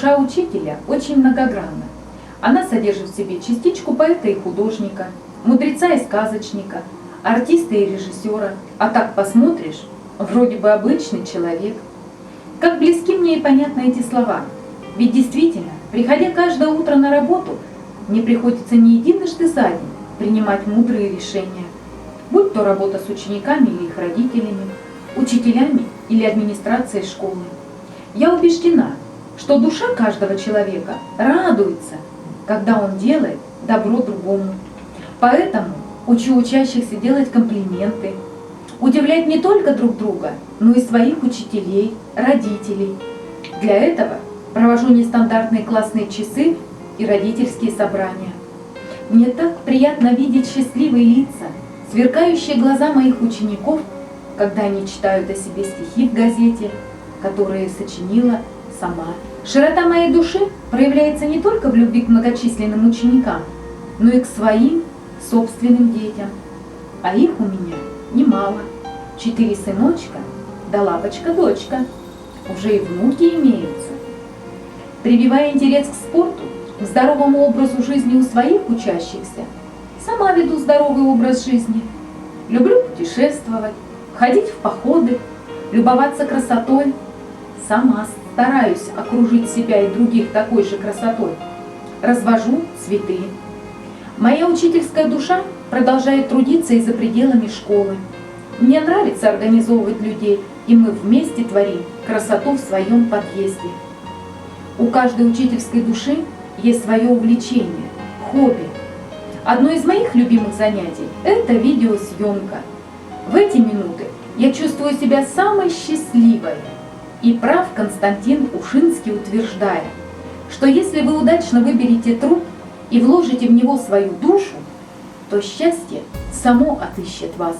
Душа учителя очень многогранна. Она содержит в себе частичку поэта и художника, мудреца и сказочника, артиста и режиссера. А так посмотришь, вроде бы обычный человек. Как близки мне и понятны эти слова. Ведь действительно, приходя каждое утро на работу, мне приходится не единожды за день принимать мудрые решения. Будь то работа с учениками или их родителями, учителями или администрацией школы. Я убеждена, что душа каждого человека радуется, когда он делает добро другому. Поэтому учу учащихся делать комплименты, удивлять не только друг друга, но и своих учителей, родителей. Для этого провожу нестандартные классные часы и родительские собрания. Мне так приятно видеть счастливые лица, сверкающие глаза моих учеников, когда они читают о себе стихи в газете, которые сочинила сама. Широта моей души проявляется не только в любви к многочисленным ученикам, но и к своим собственным детям. А их у меня немало. 4 сыночка да лапочка-дочка. Уже и внуки имеются. Прививая интерес к спорту, к здоровому образу жизни у своих учащихся, сама веду здоровый образ жизни. Люблю путешествовать, ходить в походы, любоваться красотой. Сама стараюсь окружить себя и других такой же красотой. Развожу цветы. Моя учительская душа продолжает трудиться и за пределами школы. Мне нравится организовывать людей, и мы вместе творим красоту в своем подъезде. У каждой учительской души есть свое увлечение, хобби. Одно из моих любимых занятий – это видеосъемка. В эти минуты я чувствую себя самой счастливой. И прав Константин Ушинский, утверждая, что если вы удачно выберете труд и вложите в него свою душу, то счастье само отыщет вас.